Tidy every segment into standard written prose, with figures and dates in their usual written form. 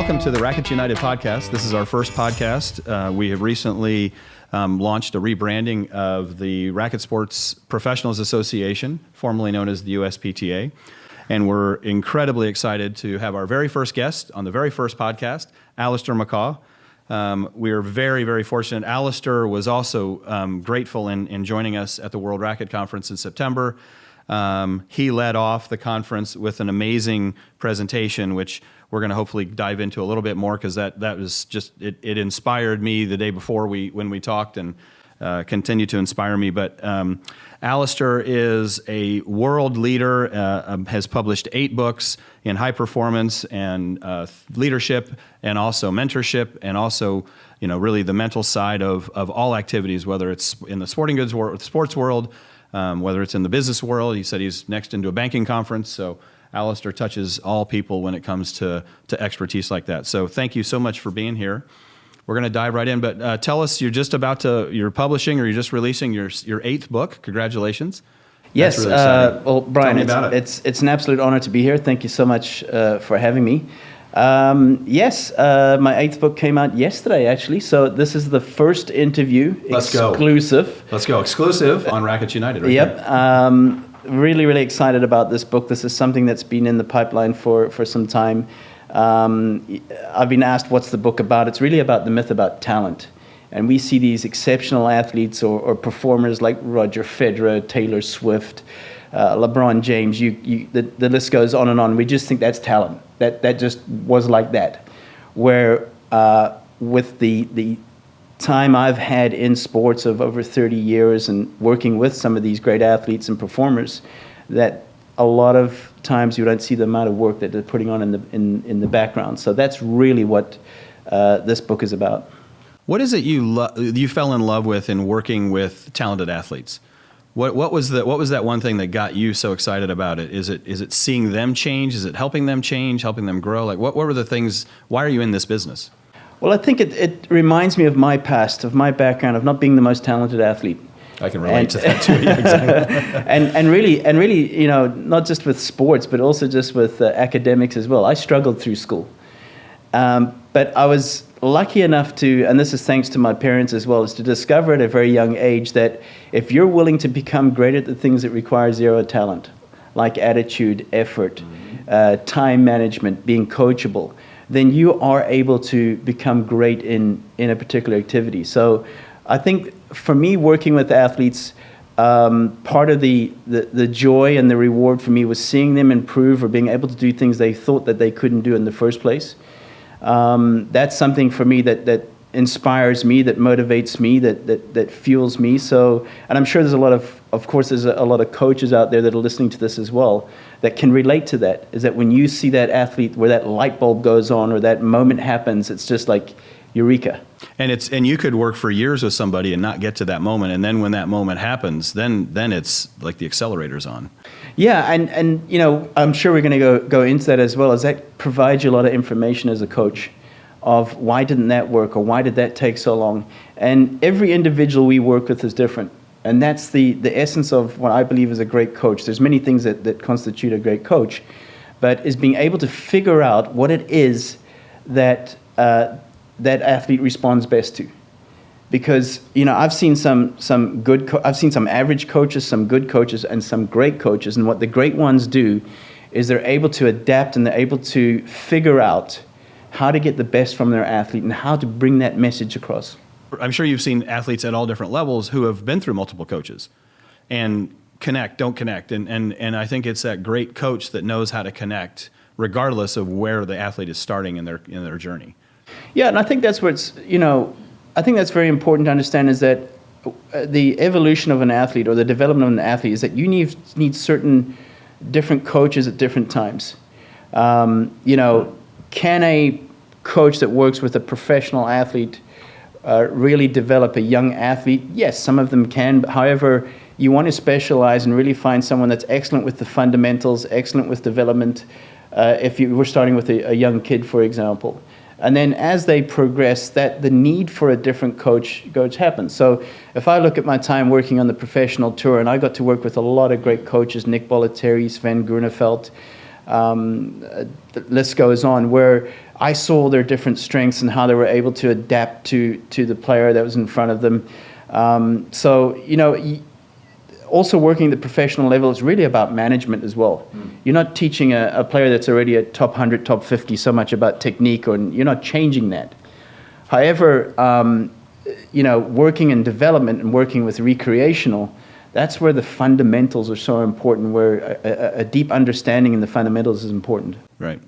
welcome to the Racquets United podcast. This is our first podcast. We have recently launched a rebranding of the Racquet Sports Professionals Association, formerly known as the USPTA. And we're incredibly excited to have our very first guest on the very first podcast, Allistair McCaw. We are very, very fortunate. Allistair was also grateful in joining us at the World Racquet Conference in September. He led off the conference with an amazing presentation, which we're going to hopefully dive into a little bit more, because that was just, it inspired me the day before when we talked, and continued to inspire me. But Allistair is a world leader, has published 8 books in high performance and leadership, and also mentorship, and also, you know, really the mental side of all activities, whether it's in the sporting goods world, sports world, whether it's in the business world. He said he's next into a banking conference, so Allistair touches all people when it comes to expertise like that. So thank you so much for being here. We're going to dive right in, but tell us, you're publishing, or you're just releasing your 8th book. Congratulations. Yes, really well, Brian, it's an absolute honor to be here. Thank you so much for having me. Yes, my 8th book came out yesterday, actually. So this is the first interview. Exclusive. Let's go. Exclusive on Racquets United. Right. Yep. Really, really excited about this book. This is something that's been in the pipeline for some time. I've been asked, what's the book about? It's really about the myth about talent. And we see these exceptional athletes or performers like Roger Federer, Taylor Swift, LeBron James. The list goes on and on. We just think that's talent. That just was like that. Where with the time I've had in sports of over 30 years and working with some of these great athletes and performers, that a lot of times you don't see the amount of work that they're putting on in the background. So that's really what this book is about. What is it you fell in love with in working with talented athletes? What was that one thing that got you so excited about it? Is it seeing them change? Is it helping them change, helping them grow? Like what were the things? Why are you in this business? Well, I think it reminds me of my past, of my background, of not being the most talented athlete. I can relate to that too. Yeah, exactly. and really, you know, not just with sports, but also just with academics as well. I struggled through school, but I was lucky enough to, and this is thanks to my parents as well, is to discover at a very young age that if you're willing to become great at the things that require zero talent, like attitude, effort, time management, being coachable, then you are able to become great in a particular activity. So I think for me, working with athletes, part of the joy and the reward for me was seeing them improve or being able to do things they thought that they couldn't do in the first place. That's something for me that inspires me, that motivates me, that fuels me. So, and I'm sure there's a lot of coaches out there that are listening to this as well that can relate to that, is that when you see that athlete where that light bulb goes on or that moment happens, it's just like eureka. And you could work for years with somebody and not get to that moment, and then when that moment happens, then it's like the accelerator's on. Yeah, and you know, I'm sure we're going to go into that as well, as that provides you a lot of information as a coach of why didn't that work, or why did that take so long. And every individual we work with is different. And that's the essence of what I believe is a great coach. There's many things that constitute a great coach, but is being able to figure out what it is that that athlete responds best to. Because, you know, I've seen some average coaches, some good coaches, and some great coaches. And what the great ones do is they're able to adapt, and they're able to figure out how to get the best from their athlete and how to bring that message across. I'm sure you've seen athletes at all different levels who have been through multiple coaches and don't connect. And I think it's that great coach that knows how to connect regardless of where the athlete is starting in their journey. Yeah, and I think that's what's, you know, I think that's very important to understand, is that the evolution of an athlete or the development of an athlete is that you need certain different coaches at different times. You know, can a coach that works with a professional athlete really develop a young athlete? Yes, some of them can. However, you want to specialize and really find someone that's excellent with the fundamentals, excellent with development, if you were starting with a young kid, for example. And then as they progress, that the need for a different coach happens. So if I look at my time working on the professional tour, and I got to work with a lot of great coaches, Nick Bollettieri, Sven Grunefeld, the list goes on, where I saw their different strengths and how they were able to adapt to the player that was in front of them. So, also working at the professional level is really about management as well. You're not teaching a player that's already at top 100, top 50 so much about technique, or you're not changing that. However, working in development and working with recreational, that's where the fundamentals are so important, where a deep understanding in the fundamentals is important. Right.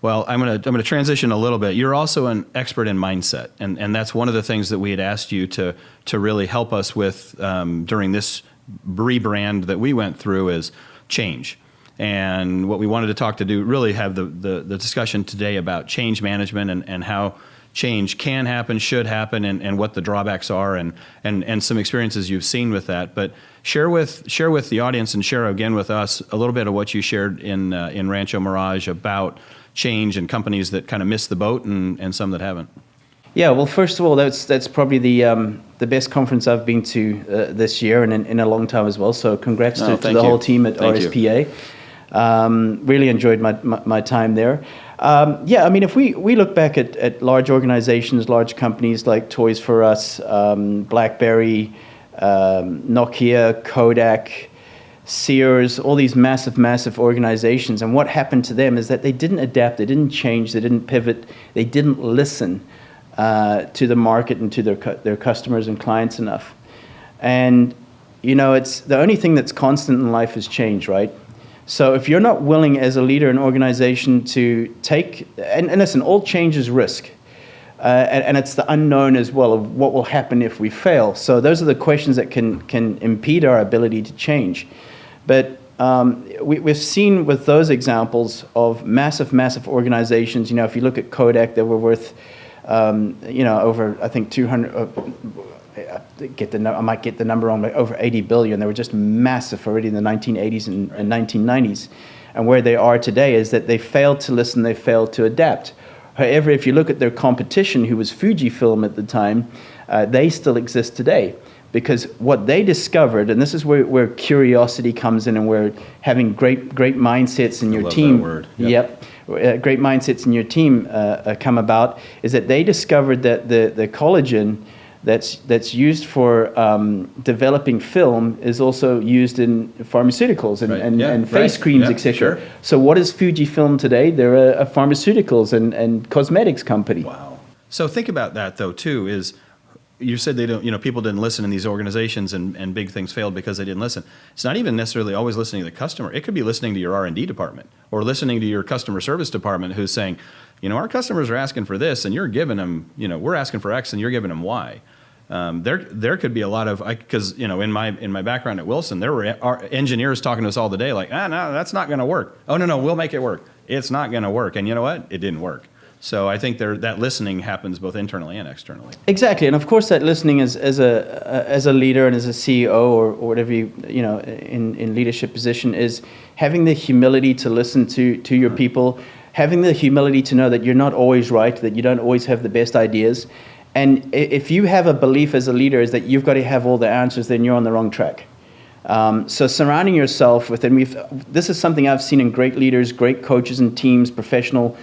Well, I'm gonna transition a little bit. You're also an expert in mindset, and that's one of the things that we had asked you to really help us with during this rebrand that we went through is change. And what we wanted to talk to do, really have the discussion today about change management and how change can happen, should happen, and what the drawbacks are, and some experiences you've seen with that. But share with the audience, and share again with us a little bit of what you shared in Rancho Mirage about change and companies that kind of missed the boat and some that haven't. Yeah, well, first of all, that's probably the best conference I've been to this year and in a long time as well. So congrats to the whole team at RSPA. Really enjoyed my time there. If we look back at large organizations, large companies like Toys R Us, BlackBerry, Nokia, Kodak, Sears, all these massive organizations, and what happened to them is that they didn't adapt, they didn't change, they didn't pivot, they didn't listen to the market and to their customers and clients enough. And it's the only thing that's constant in life is change, right? So if you're not willing as a leader in an organization to take, and listen, all change is risk. And it's the unknown as well of what will happen if we fail. So those are the questions that can impede our ability to change. But we've seen with those examples of massive organizations, if you look at Kodak, they were worth, over, I think, 200, I might get the number wrong, but over 80 billion. They were just massive already in the 1980s and 1990s. And where they are today is that they failed to listen, they failed to adapt. However, if you look at their competition, who was Fujifilm at the time, they still exist today. Because what they discovered, and this is where curiosity comes in, and where having great mindsets in your team. That word. Yep. Great mindsets in your team come about, is that they discovered that the collagen that's used for developing film is also used in pharmaceuticals and face creams, etc. Sure. So what is Fujifilm today? They're a pharmaceuticals and cosmetics company. Wow. So think about that, though, too, is you said they don't, people didn't listen in these organizations, and big things failed because they didn't listen. It's not even necessarily always listening to the customer. It could be listening to your R&D department, or listening to your customer service department, who's saying, our customers are asking for this, and you're giving them, we're asking for X, and you're giving them Y. There could be a lot of, because in my background at Wilson, there were engineers talking to us all the day, like, no, that's not going to work. Oh, no, we'll make it work. It's not going to work, and you know what? It didn't work. So I think that listening happens both internally and externally. Exactly, and of course that listening as a leader and as a CEO or whatever in leadership position is having the humility to listen to your people, having the humility to know that you're not always right, that you don't always have the best ideas, and if you have a belief as a leader is that you've got to have all the answers, then you're on the wrong track. So surrounding yourself with, and this is something I've seen in great leaders, great coaches and teams, professional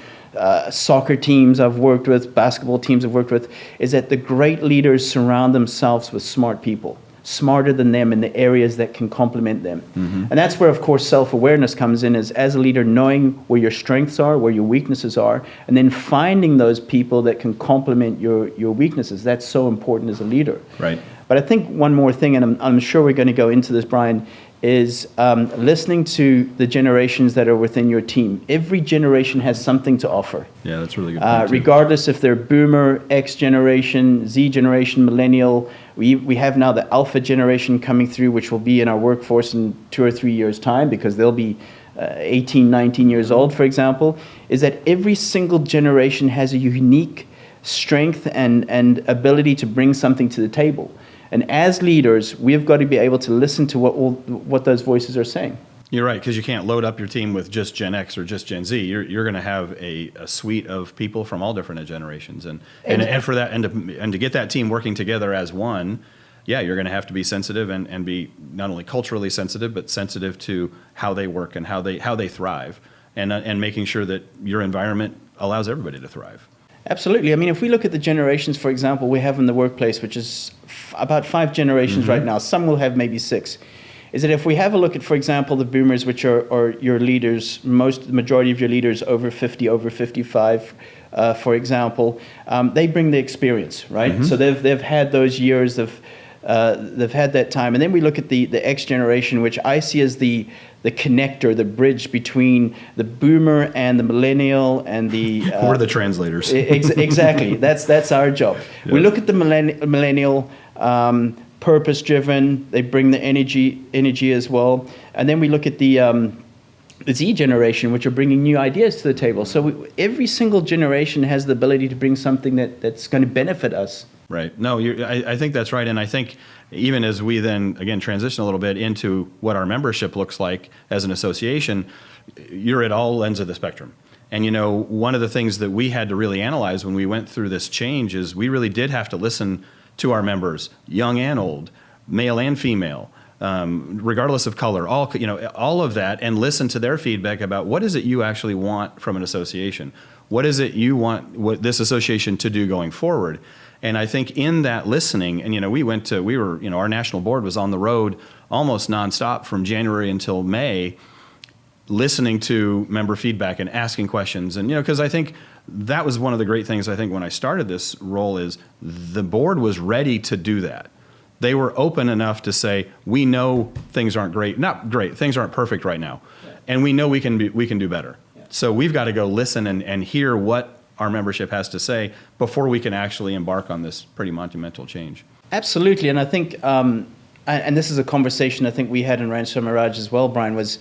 soccer teams I've worked with, basketball teams I've worked with, is that the great leaders surround themselves with smart people, smarter than them in the areas that can complement them. Mm-hmm. And that's where, of course, self-awareness comes in, is as a leader knowing where your strengths are, where your weaknesses are, and then finding those people that can complement your weaknesses. That's so important as a leader. Right. But I think one more thing, and I'm sure we're going to go into this, Brian, is listening to the generations that are within your team. Every generation has something to offer. Yeah, that's really good. Regardless if they're Boomer, X generation, Z generation, Millennial. We have now the Alpha generation coming through, which will be in our workforce in 2 or 3 years' time, because they'll be 18, 19 years old, for example, is that every single generation has a unique strength and ability to bring something to the table. And as leaders, we've got to be able to listen to what those voices are saying. You're right, because you can't load up your team with just Gen X or just Gen Z. You're going to have a suite of people from all different generations, and for that and to get that team working together as one, you're going to have to be sensitive and be not only culturally sensitive, but sensitive to how they work and how they thrive, and making sure that your environment allows everybody to thrive. Absolutely. I mean, if we look at the generations, for example, we have in the workplace, which is about 5 generations right now, some will have maybe 6, is that if we have a look at, for example, the boomers, which are your leaders, the majority of your leaders over 50, over 55, for example, they bring the experience, right? So they've had those years of, they've had that time. And then we look at the X generation, which I see as the connector, the bridge between the boomer and the millennial and the... We're the translators. Exactly. That's our job. Yeah. We look at the millennial, purpose-driven. They bring the energy as well. And then we look at the Z generation, which are bringing new ideas to the table. So every single generation has the ability to bring something that's going to benefit us. Right. No, I think that's right. And I think even as we then, again, transition a little bit into what our membership looks like as an association, you're at all ends of the spectrum. And, one of the things that we had to really analyze when we went through this change is we really did have to listen to our members, young and old, male and female, regardless of color, all of that, and listen to their feedback about what is it you actually want from an association? What is it you want this association to do going forward? And I think in that listening, and our national board was on the road almost nonstop from January until May, listening to member feedback and asking questions. And, because I think that was one of the great things I think when I started this role is the board was ready to do that. They were open enough to say, we know things aren't great, not great, things aren't perfect right now. Yeah. And we know we can do better. Yeah. So we've got to go listen and hear what our membership has to say before we can actually embark on this pretty monumental change. Absolutely. And I think, and this is a conversation I think we had in Rancho Mirage as well, Brian, was,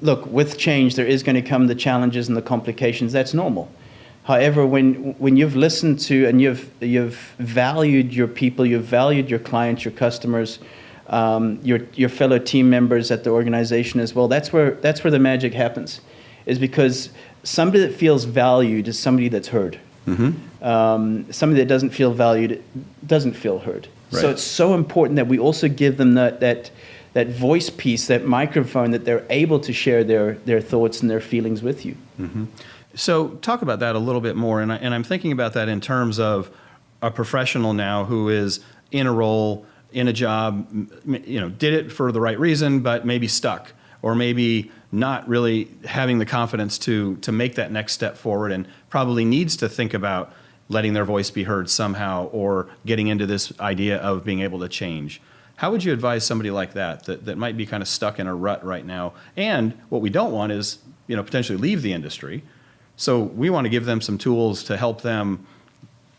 look, with change, there is going to come the challenges and the complications. That's normal. However, when you've listened to and you've valued your people, you've valued your clients, your customers, your fellow team members at the organization as well, that's where the magic happens, is because somebody that feels valued is somebody that's heard. Somebody that doesn't feel valued doesn't feel heard. Right. So it's so important that we also give them that voice piece, that microphone, that they're able to share their thoughts and their feelings with you. So talk about that a little bit more, and I'm thinking about that in terms of a professional now who is in a role, in a job, did it for the right reason, but maybe stuck, or maybe not really having the confidence to make that next step forward, and probably needs to think about letting their voice be heard somehow, or getting into this idea of being able to change. How would you advise somebody like that might be kind of stuck in a rut right now? And what we don't want is, potentially leave the industry. So we want to give them some tools to help them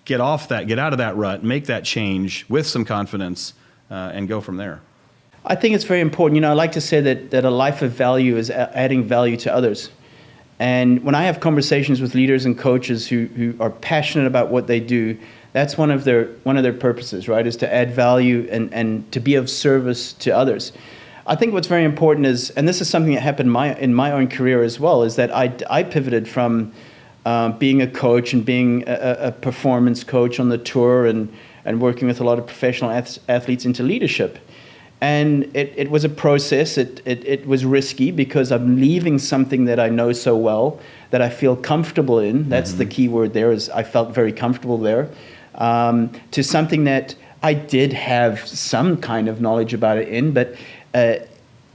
get out of that rut, make that change with some confidence, and go from there. I think it's very important. I like to say that a life of value is adding value to others. And when I have conversations with leaders and coaches who are passionate about what they do, that's one of their purposes, right? Is to add value and to be of service to others. I think what's very important is, and this is something that happened in my own career as well, is that I pivoted from being a coach and being a performance coach on the tour and working with a lot of professional athletes into leadership. And it was a process. It was risky because I'm leaving something that I know so well, that I feel comfortable in. That's the key word there, is I felt very comfortable there, to something that I did have some kind of knowledge about it in, but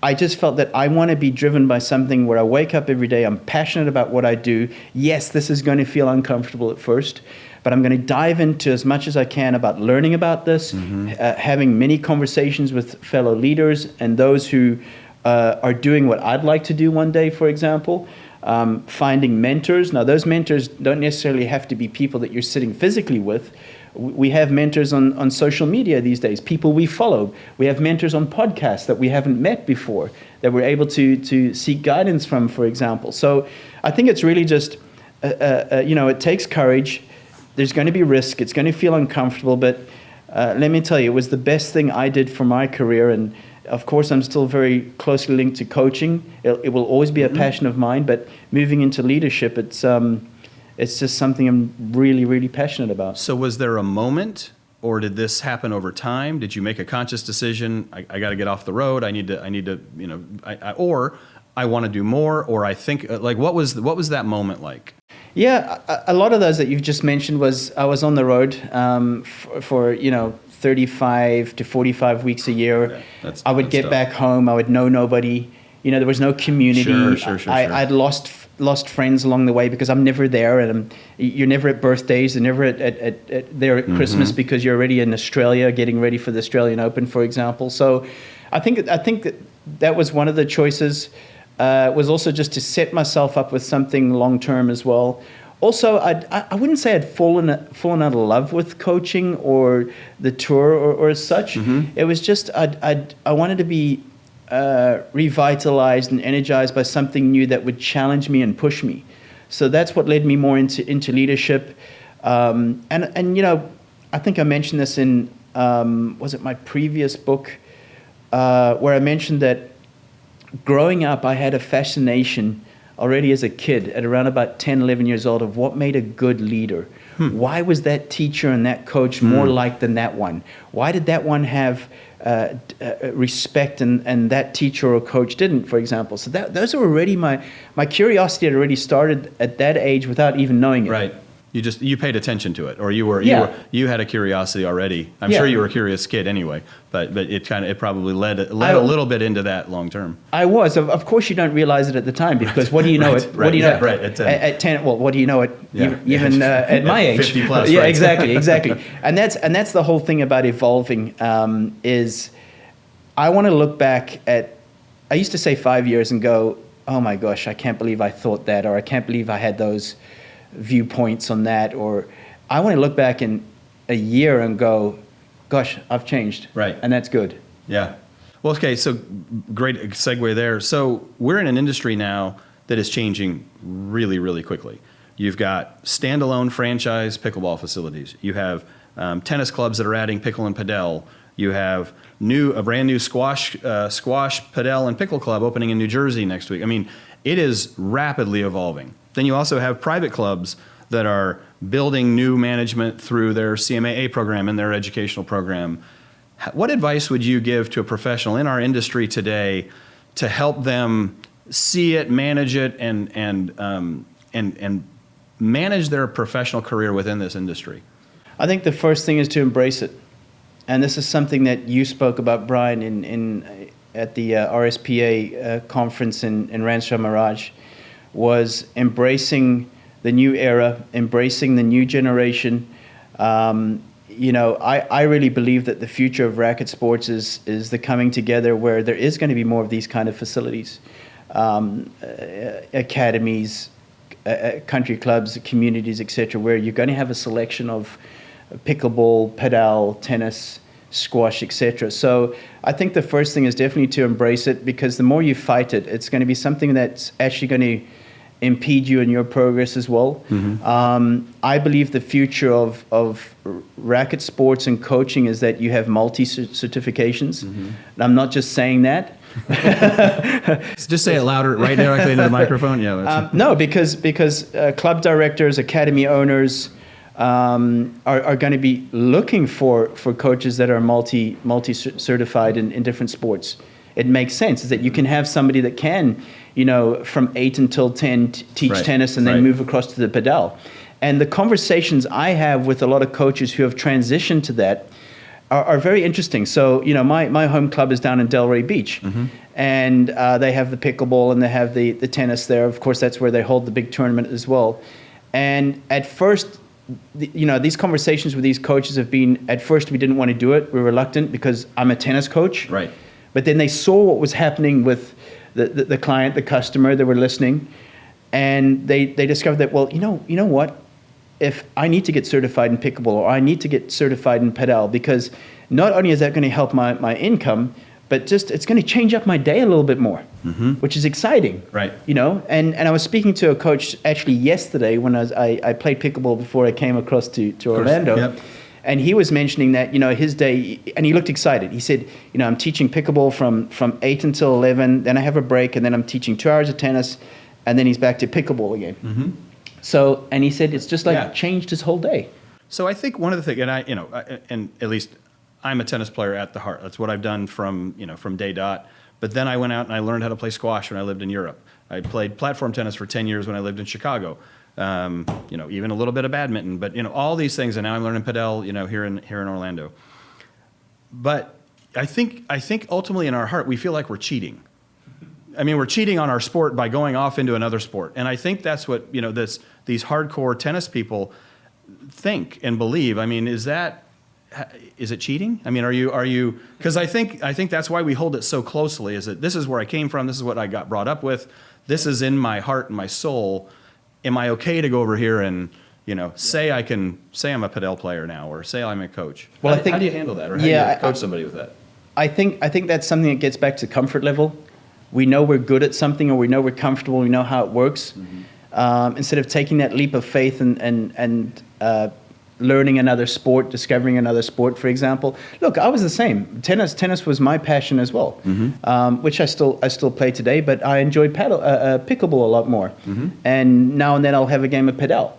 I just felt that I want to be driven by something where I wake up every day, I'm passionate about what I do. Yes, this is going to feel uncomfortable at first, but I'm going to dive into as much as I can about learning about this, having many conversations with fellow leaders and those who are doing what I'd like to do one day, for example. Finding mentors. Now, those mentors don't necessarily have to be people that you're sitting physically with. We have mentors on social media these days, people we follow. We have mentors on podcasts that we haven't met before, that we're able to seek guidance from, for example. So I think it's really just, it takes courage. There's going to be risk. It's going to feel uncomfortable, but let me tell you, it was the best thing I did for my career. And of course, I'm still very closely linked to coaching. It will always be a passion of mine, but moving into leadership, it's just something I'm really, really passionate about. So was there a moment, or did this happen over time? Did you make a conscious decision? I got to get off the road. I need to, or I want to do more, or I think, what was that moment like? Yeah, a lot of those that you've just mentioned I was on the road for 35 to 45 weeks a year. Yeah, I would get back home. I would know nobody. There was no community. Sure. I'd lost friends along the way because I'm never there, and you're never at birthdays, and never there at Christmas because you're already in Australia getting ready for the Australian Open, for example. So, I think that was one of the choices. Was also just to set myself up with something long term as well. Also, I wouldn't say I'd fallen out of love with coaching or the tour or as such. It was just I wanted to be revitalized and energized by something new that would challenge me and push me. So that's what led me more into leadership. And I think I mentioned this in was it my previous book where I mentioned that growing up I had a fascination already as a kid at around about 10, 11 years old of what made a good leader. Why was that teacher and that coach more liked than that one? Why did that one have respect and that teacher or coach didn't, for example? So those are already my curiosity had already started at that age without even knowing it. Right. You paid attention to it, or you had a curiosity already. I'm sure you were a curious kid anyway, but it probably led a little bit into that long term. I was. Of course, you don't realize it at the time because what do you know it? What do you know at 10? Well, what do you know it? Even at my age, 50 plus. Yeah, right. exactly. And that's the whole thing about evolving. Is I want to look back at. I used to say 5 years and go, oh my gosh, I can't believe I thought that, or I can't believe I had those viewpoints on that, or I want to look back in a year and go, gosh, I've changed. Right. And that's good. Yeah. Well, okay, so great segue there. So we're in an industry now that is changing really, really quickly. You've got standalone franchise pickleball facilities. You have tennis clubs that are adding pickle and padel. You have a brand new squash, padel, and pickle club opening in New Jersey next week. I mean, it is rapidly evolving. Then you also have private clubs that are building new management through their CMAA program and their educational program. What advice would you give to a professional in our industry today to help them see it, manage it, and manage their professional career within this industry? I think the first thing is to embrace it. And this is something that you spoke about, Brian, at the RSPA conference in Rancho Mirage, was embracing the new era, embracing the new generation. I really believe that the future of racket sports is the coming together where there is going to be more of these kind of facilities, academies, country clubs, communities, etc., where you're going to have a selection of pickleball, padel, tennis, squash, etc. So I think the first thing is definitely to embrace it, because the more you fight it, it's going to be something that's actually going to impede you in your progress as well. I believe the future of racket sports and coaching is that you have multi-certifications. And I'm not just saying that. Just say it louder, right directly into the microphone. Yeah. No, because club directors, academy owners are going to be looking for coaches that are multi-certified in different sports. It makes sense is that you can have somebody that can, from 8 until 10 teach tennis and then move across to the padel. And the conversations I have with a lot of coaches who have transitioned to that are very interesting. So, my home club is down in Delray Beach, and they have the pickleball and they have the tennis there. Of course, that's where they hold the big tournament as well. And at first, these conversations with these coaches have been, at first we didn't want to do it. We're reluctant because I'm a tennis coach. Right. But then they saw what was happening with the client, the customer. They were listening, and they discovered that, well, you know what? If I need to get certified in pickleball, or I need to get certified in padel, because not only is that going to help my income, but just it's going to change up my day a little bit more, which is exciting. Right. And I was speaking to a coach actually yesterday when I played pickleball before I came across to Orlando. Yep. And he was mentioning that, his day, and he looked excited. He said, I'm teaching pickleball from 8 until 11, then I have a break, and then I'm teaching 2 hours of tennis, and then he's back to pickleball again. So, and he said it's just changed his whole day. So I think one of the things, and at least I'm a tennis player at the heart. That's what I've done from day dot. But then I went out and I learned how to play squash when I lived in Europe. I played platform tennis for 10 years when I lived in Chicago. even a little bit of badminton, but all these things. And now I'm learning padel, here in Orlando. But I think ultimately in our heart we feel like we're cheating. I mean, we're cheating on our sport by going off into another sport, and I think that's what these hardcore tennis people think and believe. I mean, is it cheating? I mean, are you? Because I think that's why we hold it so closely. Is that this is where I came from? This is what I got brought up with. This is in my heart and my soul. Am I okay to go over here and say I'm a padel player now, or say I'm a coach? Well, how do you handle that, or how do you coach somebody with that? I think that's something that gets back to comfort level. We know we're good at something, or we know we're comfortable. We know how it works. Mm-hmm. Instead of taking that leap of faith and learning another sport, discovering another sport, for example. Look, I was the same. Tennis was my passion as well, which I still play today. But I enjoy pickleball a lot more, and now and then I'll have a game of padel.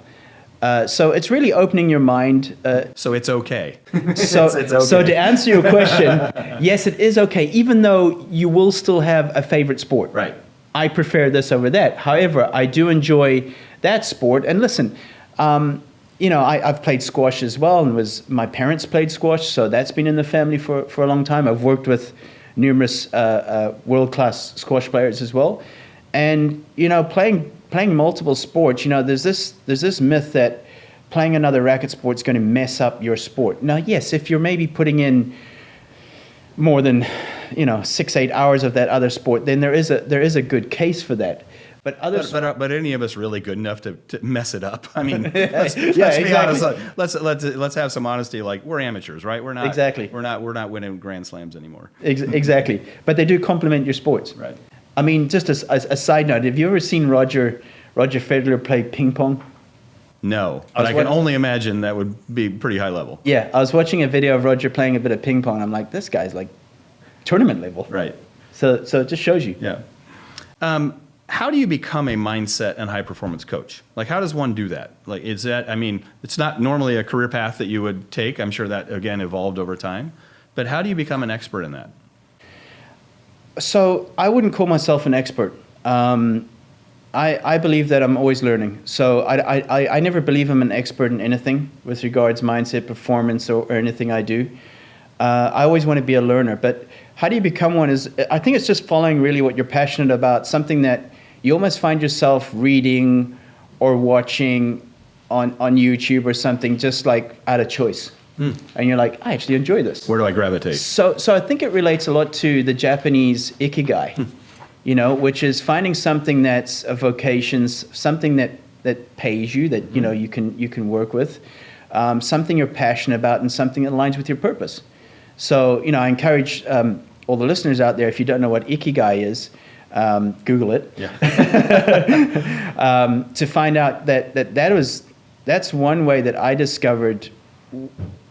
So it's really opening your mind. So it's okay. It's okay. So to answer your question, yes, it is okay, even though you will still have a favorite sport. Right. I prefer this over that. However, I do enjoy that sport. And listen, I've played squash as well, and my parents played squash, so that's been in the family for a long time. I've worked with numerous world-class squash players as well. And, playing multiple sports, there's this myth that playing another racket sport is going to mess up your sport. Now, yes, if you're maybe putting in more than 6-8 hours of that other sport, then there is a good case for that. But any of us really good enough to mess it up? I mean, let's be honest. Let's have some honesty. Like, we're amateurs, right? We're not exactly. We're not winning Grand Slams anymore. Exactly, but they do complement your sports. Right. I mean, just a side note, have you ever seen Roger Federer play ping pong? No, but I can only imagine that would be pretty high level. Yeah, I was watching a video of Roger playing a bit of ping pong. I'm like, this guy's like tournament level. Right. So it just shows you. Yeah. How do you become a mindset and high performance coach? Like, how does one do that? Like, it's not normally a career path that you would take. I'm sure that, again, evolved over time. But how do you become an expert in that? So I wouldn't call myself an expert. I believe that I'm always learning. So I never believe I'm an expert in anything with regards mindset, performance, or anything I do. I always want to be a learner. But how do you become one? I think it's just following really what you're passionate about, something that you almost find yourself reading or watching on YouTube or something, just like out of choice. And you're like, I actually enjoy this. Where do I gravitate? So I think it relates a lot to the Japanese ikigai, which is finding something that's a vocation, something that pays you, that you can work with, something you're passionate about, and something that aligns with your purpose. So I encourage all the listeners out there, if you don't know what ikigai is, Google it. Yeah. To find out that's one way that I discovered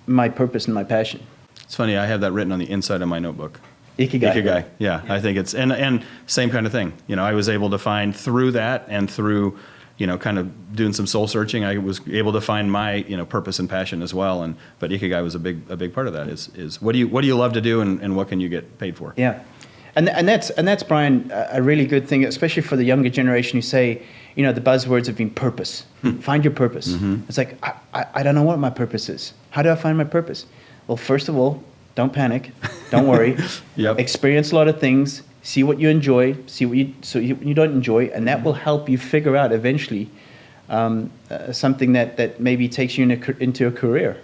my purpose and my passion. It's funny, I have that written on the inside of my notebook. Ikigai. Yeah. I think it's and same kind of thing. I was able to find through that, and through kind of doing some soul searching, I was able to find my purpose and passion as well. But ikigai was a big part of that. Is what do you love to do, and what can you get paid for? Yeah. And that's Brian, a really good thing, especially for the younger generation who say, the buzzwords have been purpose. Find your purpose. Mm-hmm. It's like, I don't know what my purpose is. How do I find my purpose? Well, first of all, don't panic. Don't worry. Yep. Experience a lot of things. See what you enjoy. See what you don't enjoy, and that will help you figure out eventually something that maybe takes you into a career.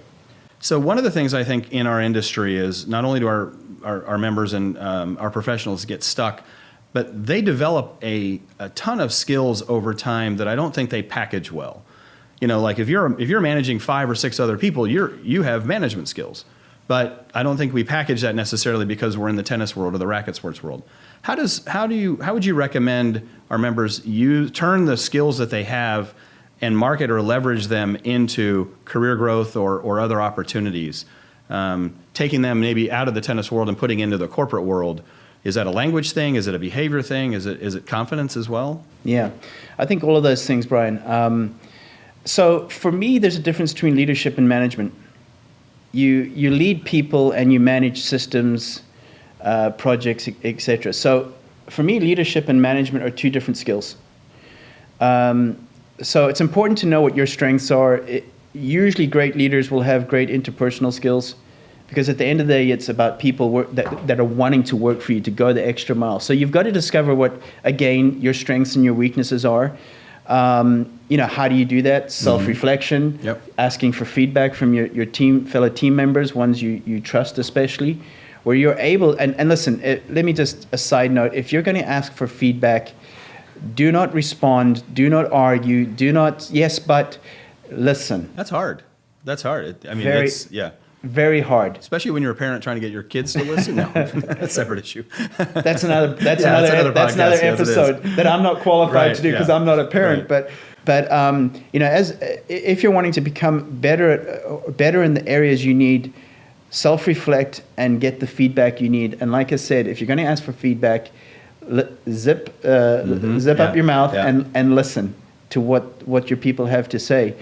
So one of the things I think in our industry is not only do our members and our professionals get stuck, but they develop a ton of skills over time that I don't think they package well. Like if you're managing 5 or 6 other people, you have management skills, but I don't think we package that necessarily because we're in the tennis world or the racket sports world. How would you recommend our members turn the skills that they have and market or leverage them into career growth or other opportunities, taking them maybe out of the tennis world and putting into the corporate world? Is that a language thing? Is it a behavior thing? Is it confidence as well? Yeah, I think all of those things, Brian. So for me, there's a difference between leadership and management. You lead people and you manage systems, projects, etc. So for me, leadership and management are two different skills. so it's important to know what your strengths are. Usually great leaders will have great interpersonal skills, because at the end of the day, it's about people that are wanting to work for you, to go the extra mile. So you've got to discover what, again, your strengths and your weaknesses are. How do you do that? Self-reflection, asking for feedback from your fellow team members, ones you trust especially, where you're able, and listen, let me just, a side note, if you're going to ask for feedback, do not respond, do not argue, do not, yes, but listen. That's hard. I mean, Very hard. Especially when you're a parent trying to get your kids to listen. No, that's a separate issue. That's another episode that I'm not qualified to do, because I'm not a parent. Right. But if you're wanting to become better in the areas you need, self-reflect and get the feedback you need. And like I said, if you're going to ask for feedback, zip up your mouth and listen to what your people have to say.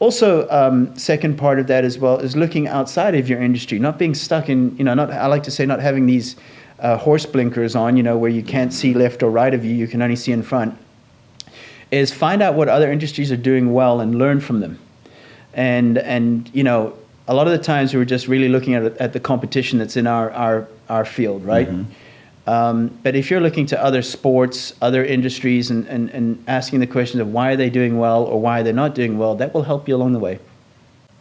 Also, second part of that as well is looking outside of your industry, not being stuck in, I like to say, not having these horse blinkers on, where you can't see left or right of you, you can only see in front, is find out what other industries are doing well and learn from them. And a lot of the times we're just really looking at the competition that's in our field, right? But if you're looking to other sports, other industries, and asking the questions of why are they doing well or why they're not doing well, that will help you along the way.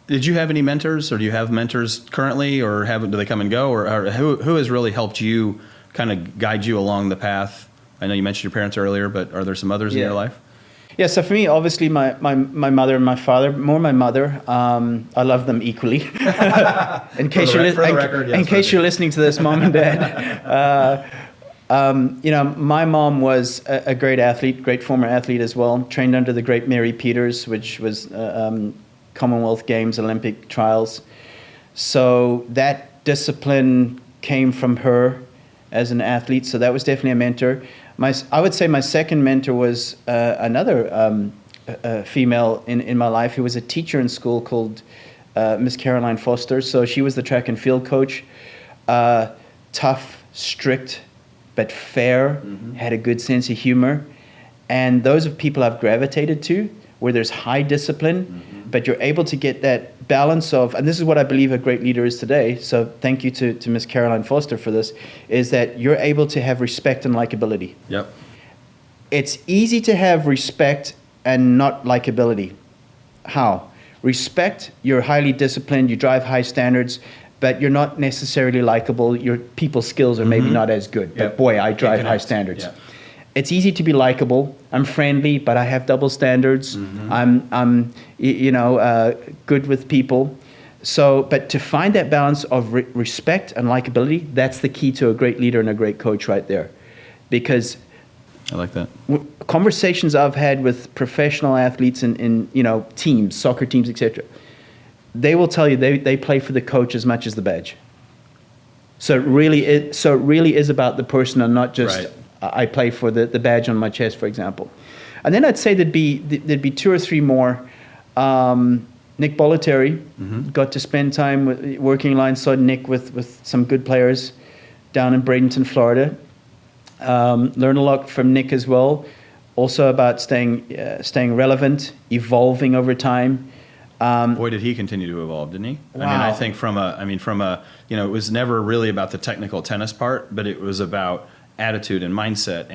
Did you have any mentors, or do you have mentors currently, or do they come and go, or who has really helped you kind of guide you along the path? I know you mentioned your parents earlier, but are there some others in your life? Yeah, so for me, obviously, my mother and my father, more my mother. I love them equally. In case you're listening to this, Mom and Dad. My mom was a great athlete, great former athlete as well, trained under the great Mary Peters, which was Commonwealth Games, Olympic trials. So that discipline came from her as an athlete, so that was definitely a mentor. I would say my second mentor was another female in my life who was a teacher in school called Miss Caroline Foster. So she was the track and field coach, tough, strict, but fair, had a good sense of humor. And those are people I've gravitated to, where there's high discipline, but you're able to get that balance of, and this is what I believe a great leader is today, so thank you to Miss Caroline Foster for this, is that you're able to have respect and likability. Yep. It's easy to have respect and not likability. How? Respect, you're highly disciplined, you drive high standards, but you're not necessarily likable. Your people skills are maybe not as good, but boy, I drive high standards. Yep. It's easy to be likable. I'm friendly, but I have double standards. I'm good with people. So, but to find that balance of respect and likability, that's the key to a great leader and a great coach right there. Because I like that. Conversations I've had with professional athletes in teams, soccer teams, etc., they will tell you they play for the coach as much as the badge. So it really is about the person and not just. Right. I play for the badge on my chest, for example. And then I'd say there'd be two or three more. Nick Bollettieri, got to spend time working alongside Nick with some good players down in Bradenton, Florida. Learn a lot from Nick as well. Also about staying relevant, evolving over time. Boy, did he continue to evolve, didn't he? Wow. I mean, I think from a it was never really about the technical tennis part, but it was about attitude and mindset,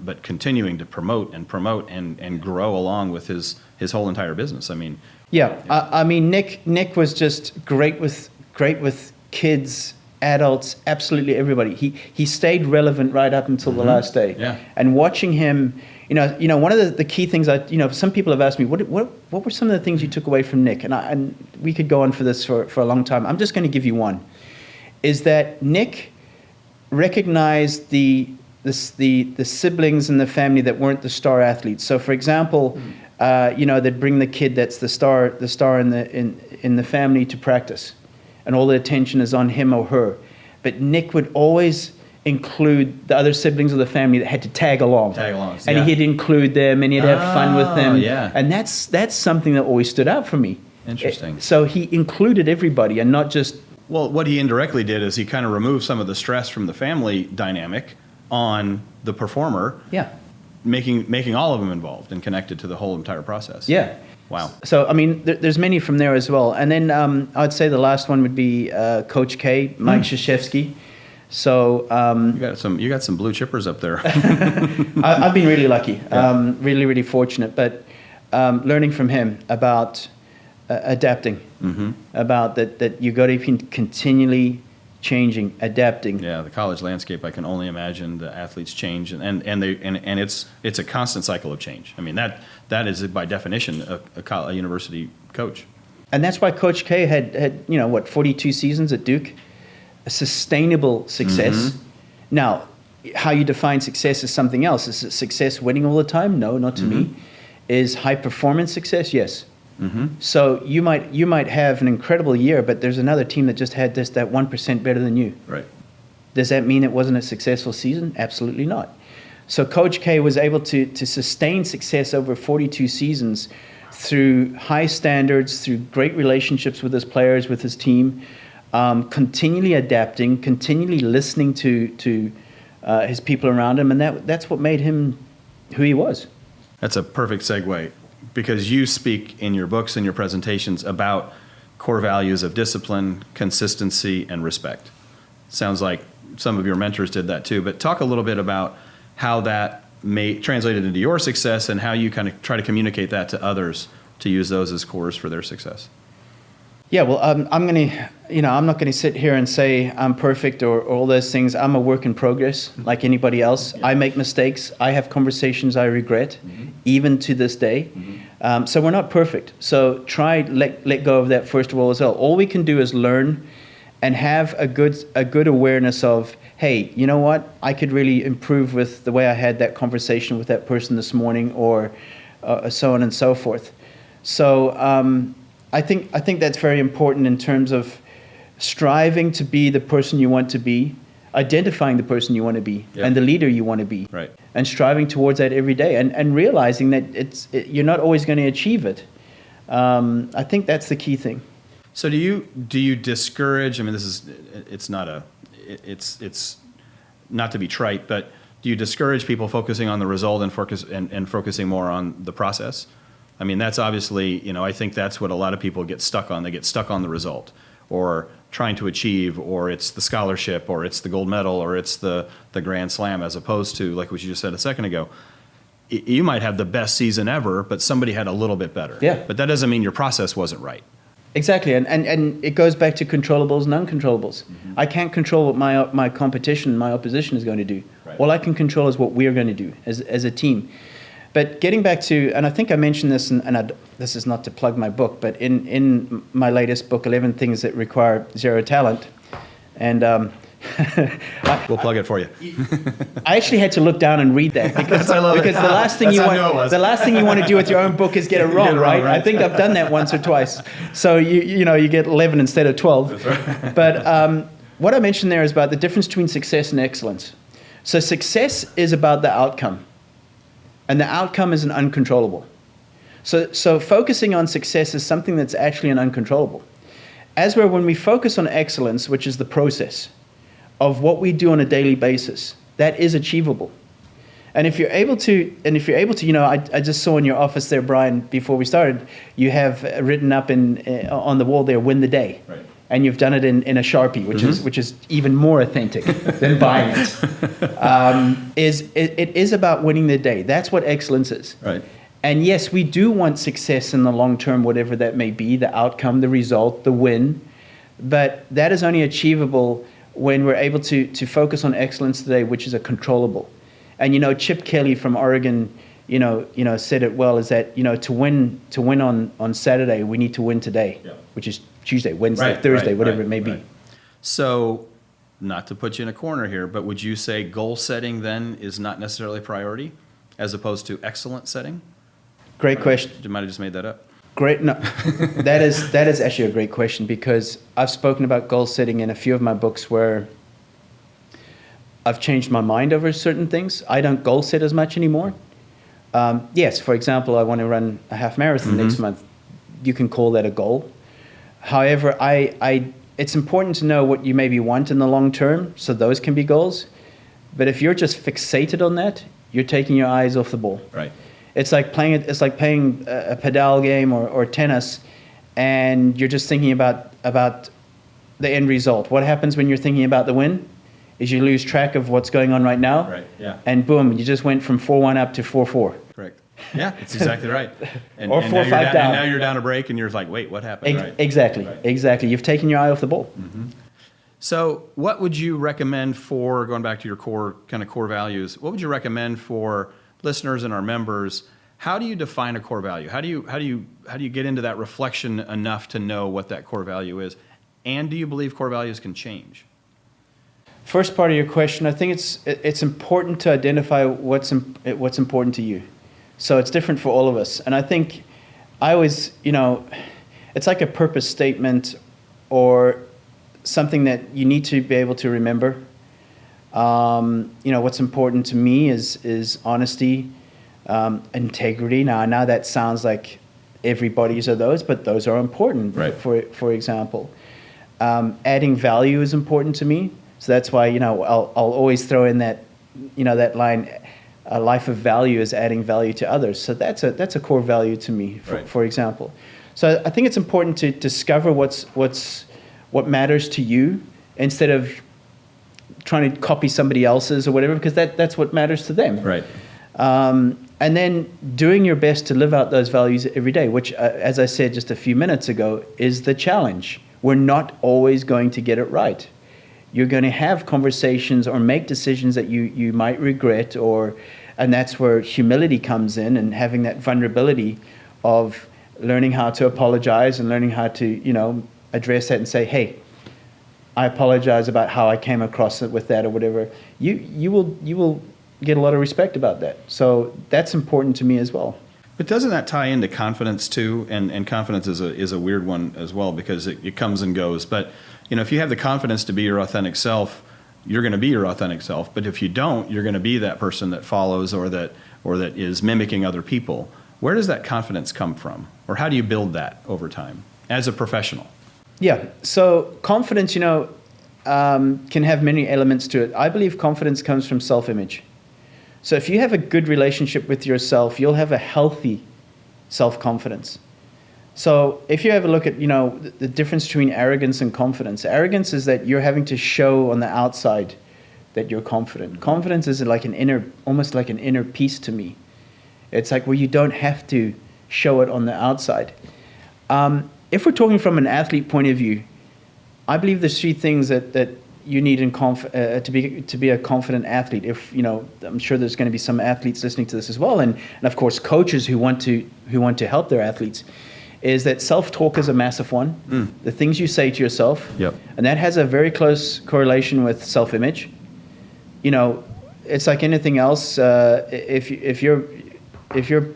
but continuing to promote and grow along with his whole entire business. I mean, Nick was just great with kids, adults, absolutely everybody. He stayed relevant right up until the last day. Yeah. And watching him, one of the key things some people have asked me, what were some of the things you took away from Nick? And we could go on for this for a long time. I'm just going to give you one. Is that Nick recognized the siblings in the family that weren't the star athletes. So, for example, they'd bring the kid that's the star in the family to practice, and all the attention is on him or her. But Nick would always include the other siblings of the family that had to tag along. And he'd include them, and he'd have fun with them. Yeah. And that's something that always stood out for me. Interesting. So he included everybody, and not just. Well, what he indirectly did is he kind of removed some of the stress from the family dynamic on the performer. Yeah. making all of them involved and connected to the whole entire process. Yeah. Wow. So, I mean, there's many from there as well. And then I'd say the last one would be Coach K, Mike Krzyzewski. So you got some blue chippers up there. I've been really lucky, really, really fortunate. But learning from him about adapting, about that you got to be continually changing, adapting. Yeah, the college landscape, I can only imagine the athletes change, and it's a constant cycle of change. I mean, that is by definition a university coach. And that's why Coach K had 42 seasons at Duke, a sustainable success. Now, how you define success is something else. Is success winning all the time? No, not to me. Is high performance success? Yes. So you might have an incredible year, but there's another team that just had that 1% better than you. Right. Does that mean it wasn't a successful season? Absolutely not. So Coach K was able to sustain success over 42 seasons through high standards, through great relationships with his players, with his team, continually adapting, continually listening to his people around him, and that's what made him who he was. That's a perfect segue, because you speak in your books and your presentations about core values of discipline, consistency, and respect. Sounds like some of your mentors did that too, but talk a little bit about how that translated into your success and how you kind of try to communicate that to others to use those as cores for their success. Yeah, well, I'm not going to sit here and say I'm perfect or all those things. I'm a work in progress, like anybody else. I make mistakes. I have conversations I regret, even to this day. So we're not perfect. So let go of that first of all as well. All we can do is learn and have a good awareness of, hey, you know what? I could really improve with the way I had that conversation with that person this morning, or so on and so forth. So. I think that's very important in terms of striving to be the person you want to be, identifying the person you want to be, and the leader you want to be, right, and striving towards that every day, and realizing that you're not always going to achieve it. I think that's the key thing. So do you discourage? I mean, it's not to be trite, but do you discourage people focusing on the result and focusing more on the process? I mean, that's obviously, I think that's what a lot of people get stuck on. They get stuck on the result, or trying to achieve, or it's the scholarship, or it's the gold medal, or it's the Grand Slam, as opposed to, like what you just said a second ago, you might have the best season ever, but somebody had a little bit better. Yeah. But that doesn't mean your process wasn't right. Exactly, and it goes back to controllables and uncontrollables. I can't control what my competition, my opposition is going to do. Right. All I can control is what we're going to do as a team. But getting back to, and I think I mentioned this, and this is not to plug my book, but in my latest book, 11 Things That Require Zero Talent, and we'll plug it for you. I actually had to look down and read that because the last thing you want to do with your own book is get it wrong, right? I think I've done that once or twice. So you get 11 instead of 12. That's right. But what I mentioned there is about the difference between success and excellence. So success is about the outcome. And the outcome is an uncontrollable. So focusing on success is something that's actually an uncontrollable. When we focus on excellence, which is the process of what we do on a daily basis, that is achievable. And if you're able to, I just saw in your office there, Brian, before we started, you have written up on the wall there, "Win the day." Right. And you've done it in a Sharpie, which is even more authentic than buying it. It is about winning the day. That's what excellence is. Right. And yes, we do want success in the long term, whatever that may be, the outcome, the result, the win. But that is only achievable when we're able to focus on excellence today, which is a controllable. And Chip Kelly from Oregon, said it well. Is that to win on Saturday, we need to win today, which is Tuesday, Wednesday, Thursday, whatever it may be. So, not to put you in a corner here, but would you say goal setting then is not necessarily a priority as opposed to excellent setting? Great question. You might have just made that up. Great. No, that is actually a great question, because I've spoken about goal setting in a few of my books where I've changed my mind over certain things. I don't goal set as much anymore. Yes, for example, I want to run a half marathon next month. You can call that a goal. However, it's important to know what you maybe want in the long term, so those can be goals. But if you're just fixated on that, you're taking your eyes off the ball. Right. It's like playing a padel game or tennis, and you're just thinking about the end result. What happens when you're thinking about the win is you lose track of what's going on right now. Right. Yeah. And boom, you just went from 4-1 up to 4-4. Correct. Yeah, that's exactly right. Or 4-5 down. And now you're down a break, and you're like, wait, what happened? Right. Exactly. Right. Exactly. You've taken your eye off the ball. Mm-hmm. So what would you recommend for, going back to your core values, what would you recommend for listeners and our members? How do you define a core value? How do you get into that reflection enough to know what that core value is? And do you believe core values can change? First part of your question, I think it's important to identify what's important to you. So it's different for all of us. And I think I always, it's like a purpose statement or something that you need to be able to remember. What's important to me is honesty, integrity. Now that sounds like everybody's are those, but those are important. Right. For example, adding value is important to me. So that's why I'll always throw in that that line. A life of value is adding value to others. So that's a core value to me. For example, so I think it's important to discover what matters to you instead of trying to copy somebody else's or whatever, because that's what matters to them. Right. And then doing your best to live out those values every day, which, as I said just a few minutes ago, is the challenge. We're not always going to get it right. You're going to have conversations or make decisions that you might regret, and that's where humility comes in, and having that vulnerability of learning how to apologize and learning how to, address that and say, hey, I apologize about how I came across it with that or whatever. You will get a lot of respect about that. So that's important to me as well. But doesn't that tie into confidence too? And confidence is a weird one as well, because it comes and goes. But if you have the confidence to be your authentic self, you're going to be your authentic self. But if you don't, you're going to be that person that follows or that is mimicking other people. Where does that confidence come from? Or how do you build that over time as a professional? Yeah. So confidence, can have many elements to it. I believe confidence comes from self-image. So if you have a good relationship with yourself, you'll have a healthy self-confidence. So if you have a look at, the difference between arrogance and confidence. Arrogance is that you're having to show on the outside that you're confident. Confidence is like almost like an inner peace to me. It's like where you don't have to show it on the outside. If we're talking from an athlete point of view, I believe there's 3 things that you need to be a confident athlete. I'm sure there's going to be some athletes listening to this as well, and of course coaches who want to help their athletes. Is that self-talk is a massive one. The things you say to yourself, yep. And that has a very close correlation with self-image. It's like anything else. If you're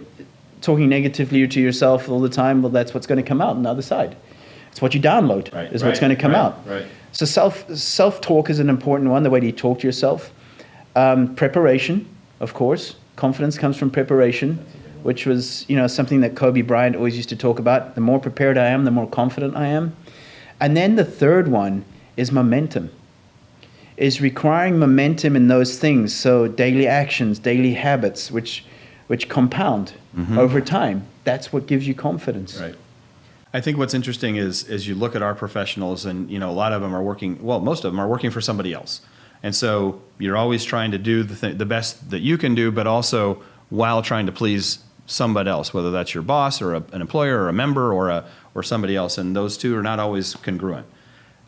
talking negatively to yourself all the time, well, that's what's going to come out on the other side. It's what you download what's going to come out. Right. So self-talk is an important one, the way you talk to yourself. Preparation, of course. Confidence comes from preparation, which was something that Kobe Bryant always used to talk about. The more prepared I am, the more confident I am. And then the third one is momentum. Is requiring momentum in those things. So daily actions, daily habits, which compound over time. That's what gives you confidence. Right. I think what's interesting is as you look at our professionals, and a lot of them are working. Well, most of them are working for somebody else, and so you're always trying to do the best that you can do, but also while trying to please somebody else, whether that's your boss or an employer or a member or somebody else, and those two are not always congruent.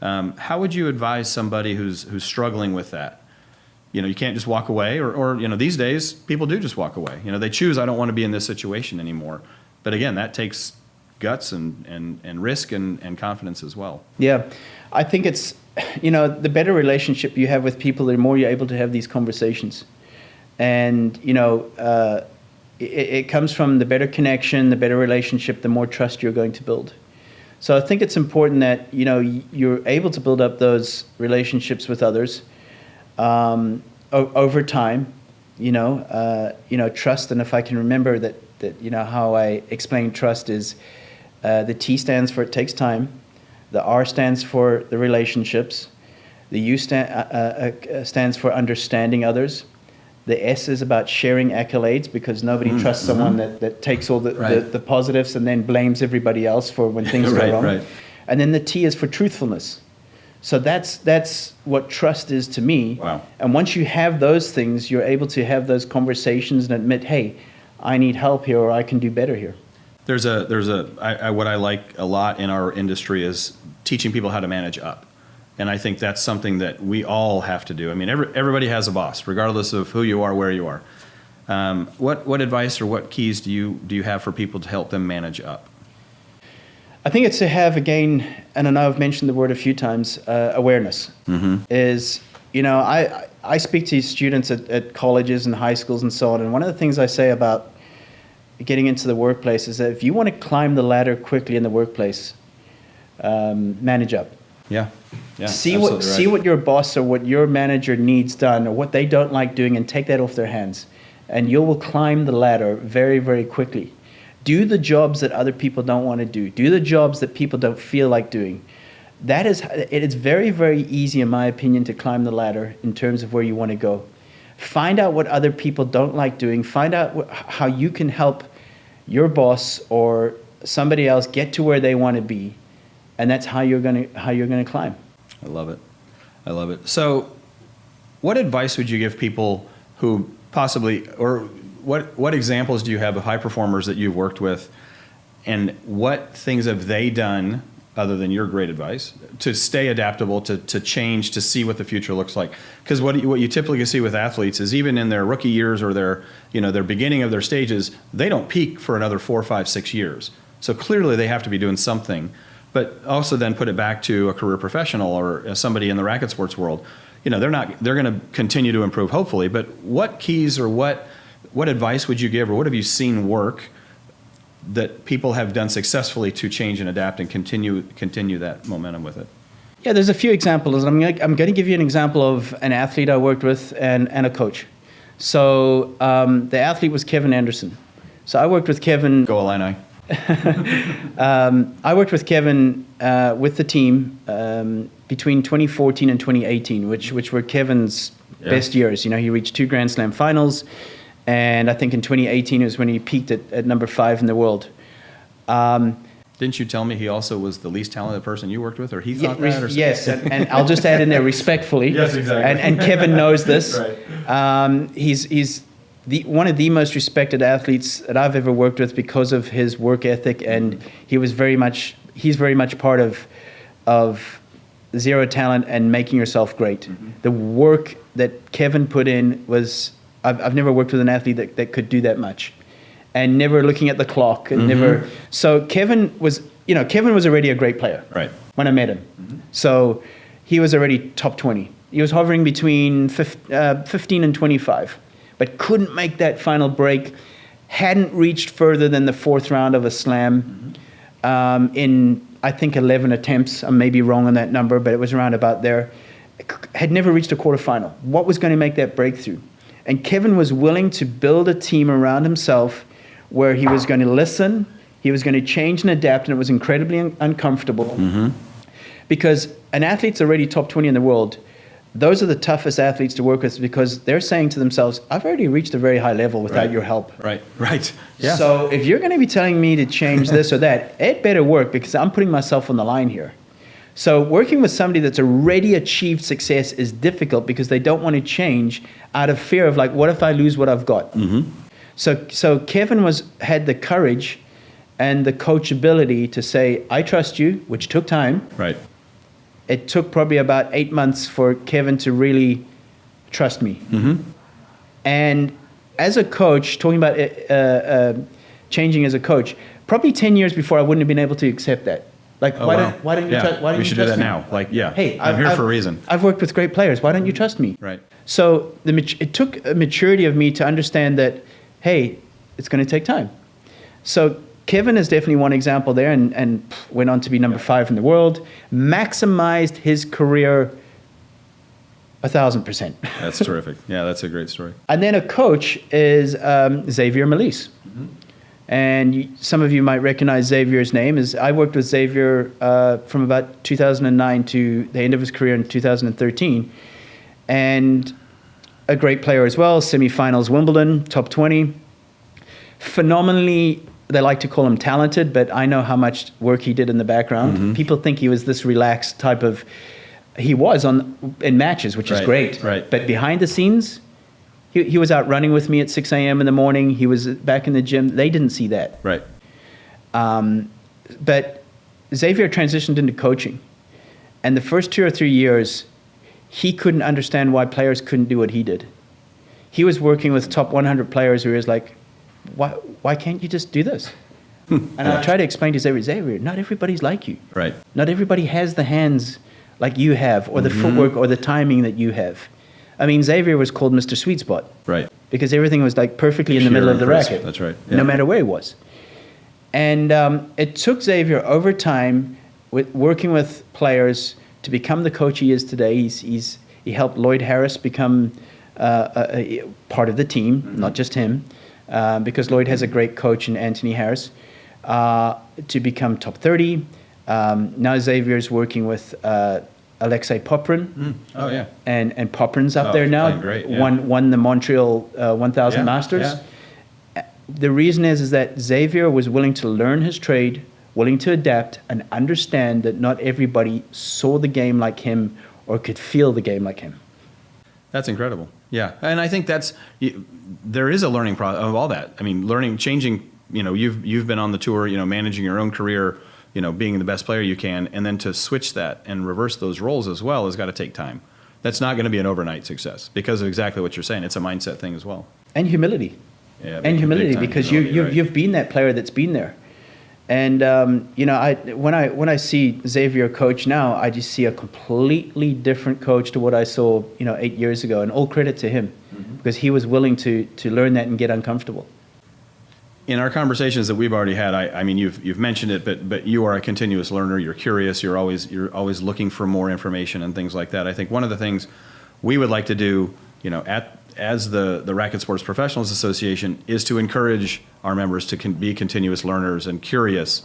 How would you advise somebody who's struggling with that? You can't just walk away, or these days people do just walk away. They choose, I don't want to be in this situation anymore. But again, that takes guts and risk and confidence as well. Yeah, I think it's the better relationship you have with people, the more you're able to have these conversations, and it comes from the better connection, the better relationship, the more trust you're going to build. So I think it's important that you're able to build up those relationships with others over time. Trust, and if I can remember that how I explain trust is the T stands for it takes time, the R stands for the relationships, the U stands for understanding others, The S is about sharing accolades, because nobody trusts someone that takes all the positives and then blames everybody else for when things go wrong. Right. And then the T is for truthfulness. So that's what trust is to me. Wow. And once you have those things, you're able to have those conversations and admit, hey, I need help here, or I can do better here. What I like a lot in our industry is teaching people how to manage up. And I think that's something that we all have to do. I mean, everybody has a boss, regardless of who you are, where you are. What advice or what keys do you have for people to help them manage up? I think it's to have, again, and I know I've mentioned the word a few times, awareness. Is, I speak to students at colleges and high schools and so on, and one of the things I say about getting into the workplace is that if you want to climb the ladder quickly in the workplace, manage up. Yeah. See what your boss or what your manager needs done, or what they don't like doing, and take that off their hands, and you will climb the ladder very, very quickly. Do the jobs that other people don't want to do. Do the jobs that people don't feel like doing. It is very, very easy, in my opinion, to climb the ladder in terms of where you want to go. Find out what other people don't like doing. Find out how you can help your boss or somebody else get to where they want to be. And that's how you're going to climb. I love it. So what advice would you give people who possibly, or what examples do you have of high performers that you've worked with, and what things have they done, other than your great advice, to stay adaptable, to change, to see what the future looks like? Because what you typically see with athletes is, even in their rookie years or their beginning of their stages, they don't peak for another 4, 5, 6 years. So clearly they have to be doing something. But also then put it back to a career professional or somebody in the racket sports world. They're going to continue to improve, hopefully. But what keys or what advice would you give, or what have you seen work that people have done successfully to change and adapt and continue that momentum with it? Yeah, there's a few examples. I'm going to give you an example of an athlete I worked with and a coach. So the athlete was Kevin Anderson. So I worked with Kevin. Go Illini. I worked with Kevin with the team between 2014 and 2018, which were Kevin's best years. He reached 2 Grand Slam finals, and I think in 2018 is when he peaked at number 5 in the world. Didn't you tell me he also was the least talented person you worked with, or he thought that? Or yes, and I'll just add in there respectfully. Yes, exactly. And Kevin knows this. Right. He's one of the most respected athletes that I've ever worked with because of his work ethic, and he's very much part of zero talent and making yourself great. The work that Kevin put in was, I've never worked with an athlete that could do that much, and never looking at the clock, and never. So Kevin was already a great player. Right. When I met him. So he was already top 20. He was hovering between 15 and 25. But couldn't make that final break, hadn't reached further than the 4th round of a slam in, I think, 11 attempts. I may be wrong on that number, but it was around about there. Had never reached a quarterfinal. What was going to make that breakthrough? And Kevin was willing to build a team around himself where he was going to listen, he was going to change and adapt, and it was incredibly uncomfortable. Because an athlete's already top 20 in the world. Those are the toughest athletes to work with, because they're saying to themselves, I've already reached a very high level without your help. Right. Yeah. So if you're going to be telling me to change this or that, it better work, because I'm putting myself on the line here. So working with somebody that's already achieved success is difficult, because they don't want to change out of fear of, like, what if I lose what I've got? So Kevin had the courage and the coachability to say, I trust you, which took time. Right. It took probably about 8 months for Kevin to really trust me. And as a coach, talking about changing as a coach, probably 10 years before, I wouldn't have been able to accept that. Like, why don't you trust me? We should do that now. Like, hey, I'm here for a reason. I've worked with great players. Why don't you trust me? Right. So it took a maturity of me to understand that, hey, it's going to take time. So Kevin is definitely one example there, and went on to be number 5 in the world, maximized his career 1,000%. That's terrific. Yeah, that's a great story. And then a coach is Xavier Malisse. And some of you might recognize Xavier's name. I worked with Xavier from about 2009 to the end of his career in 2013. And a great player as well. Semi-finals Wimbledon, top 20. Phenomenally, they like to call him talented, but I know how much work he did in the background. People think he was this relaxed type of. He was in matches, which is great. Right. But behind the scenes, he was out running with me at 6 a.m. in the morning. He was back in the gym. They didn't see that. Right. But Xavier transitioned into coaching. And the first 2 or 3 years, he couldn't understand why players couldn't do what he did. He was working with top 100 players where he was like, why can't you just do this? And I try to explain to Xavier, not everybody's like you. Right. Not everybody has the hands like you have, or the footwork, or the timing that you have. I mean, Xavier was called Mr. Sweet Spot. Right. Because everything was like perfectly in the middle of the racket. That's right. No matter where he was. And it took Xavier over time, with working with players, to become the coach he is today. He helped Lloyd Harris become a part of the team, not just him, because Lloyd has a great coach in Anthony Harris, to become top 30. Now Xavier's working with Alexei Poprin. Oh, yeah. And Poprin's up there now. Great, Won the Montreal 1000 Masters. Yeah. The reason is that Xavier was willing to learn his trade, willing to adapt, and understand that not everybody saw the game like him or could feel the game like him. That's incredible. Yeah, and I think there is a learning process of all that. I mean, changing. You've been on the tour. Managing your own career. Being the best player you can, and then to switch that and reverse those roles as well has got to take time. That's not going to be an overnight success because of exactly what you're saying. It's a mindset thing as well. And humility. Yeah, and humility, because you've been that player that's been there. And when I see Xavier coach now, I just see a completely different coach to what I saw 8 years ago. And all credit to him, because he was willing to learn that and get uncomfortable. In our conversations that we've already had, I mean, you've mentioned it, but you are a continuous learner. You're curious. You're always looking for more information and things like that. I think one of the things we would like to do, as the Racquet Sports Professionals Association, is to encourage our members to be continuous learners and curious.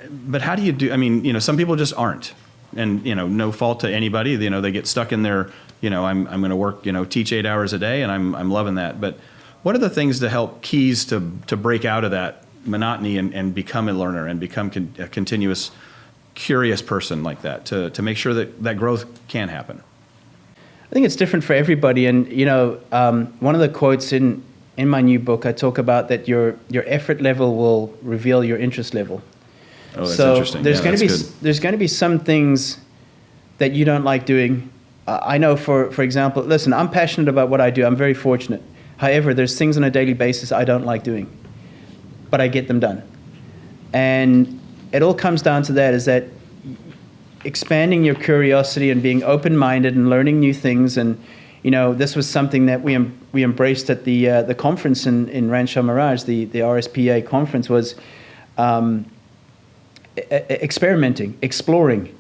But how do you do? I mean, some people just aren't, and no fault to anybody. They get stuck in their, I'm going to work, teach 8 hours a day, and I'm loving that, but. What are the things to help keys to break out of that monotony and become a learner and become a continuous, curious person like that to make sure that growth can happen? I think it's different for everybody. And, one of the quotes in my new book, I talk about that your effort level will reveal your interest level. Oh, that's so interesting. There's going to be some things that you don't like doing. I know, for example, listen, I'm passionate about what I do. I'm very fortunate. However, there's things on a daily basis I don't like doing, but I get them done. And it all comes down to that, is that expanding your curiosity and being open-minded and learning new things. And, this was something that we embraced at the conference in Rancho Mirage, the RSPA conference, was experimenting, exploring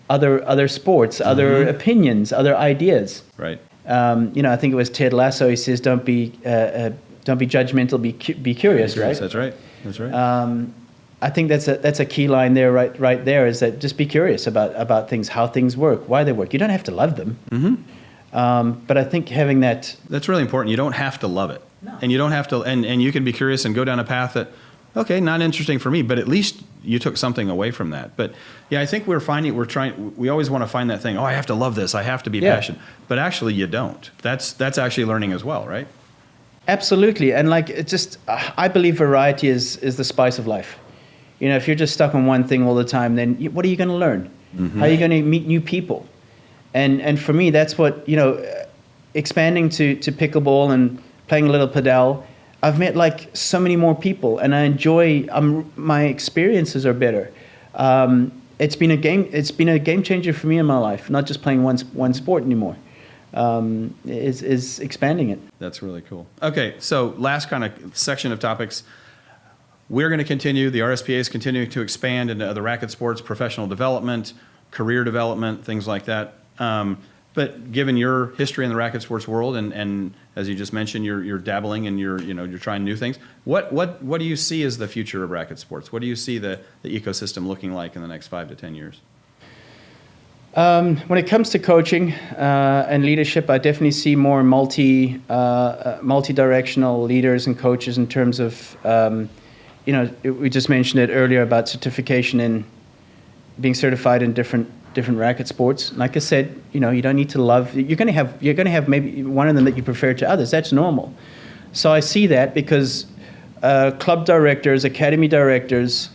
other sports, other opinions, other ideas. Right. I think it was Ted Lasso. He says, "Don't be judgmental. Be curious." Right. That's right. That's right. I think that's a key line there. Right there is that just be curious about things, how things work, why they work. You don't have to love them. But I think having that's really important. You don't have to love it, and you don't have to, and you can be curious and go down a path that, okay, not interesting for me, but at least you took something away from that. But yeah, I think we always want to find that thing. Oh, I have to love this. I have to be passionate. But actually you don't. That's actually learning as well, right? Absolutely. And I believe variety is the spice of life. If you're just stuck on one thing all the time, then what are you going to learn? How are you going to meet new people? And for me, that's what, expanding to pickleball and playing a little padel, I've met so many more people, and I enjoy. My experiences are better. It's been a game changer for me in my life. Not just playing one sport anymore. Is expanding it. That's really cool. Okay, so last kind of section of topics. We're going to continue. The RSPA is continuing to expand into other racket sports, professional development, career development, things like that. But given your history in the racket sports world, and as you just mentioned, you're dabbling and you're trying new things. What do you see as the future of racket sports? What do you see the ecosystem looking like in the next 5 to 10 years? When it comes to coaching and leadership, I definitely see more multi-directional leaders and coaches in terms of, we just mentioned it earlier about certification in being certified in different racket sports. Like I said, you don't need to love. You're going to have maybe one of them that you prefer to others. That's normal. So I see that because club directors, academy directors,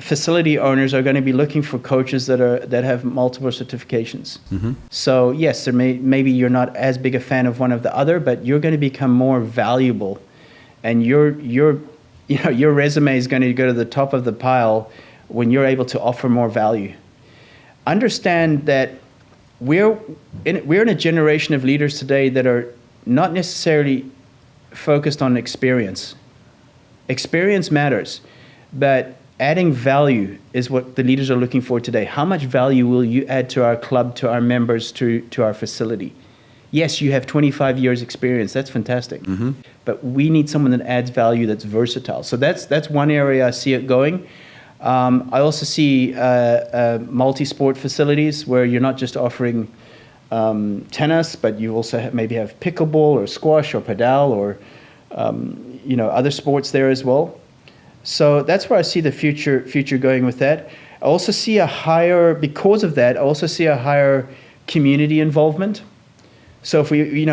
facility owners are going to be looking for coaches that have multiple certifications. Mm-hmm. So yes, maybe you're not as big a fan of one of the other, but you're going to become more valuable, and your resume is going to go to the top of the pile when you're able to offer more value. Understand that we're in a generation of leaders today that are not necessarily focused on experience. Experience matters, but adding value is what the leaders are looking for today. How much value will you add to our club, to our members, to our facility? Yes, you have 25 years experience. That's fantastic. Mm-hmm. But we need someone that adds value, that's versatile. So that's one area I see it going. I also see multi-sport facilities where you're not just offering tennis, but you also maybe have pickleball or squash or padel or other sports there as well. So that's where I see the future going with that. I also see because of that, I also see a higher community involvement. So if we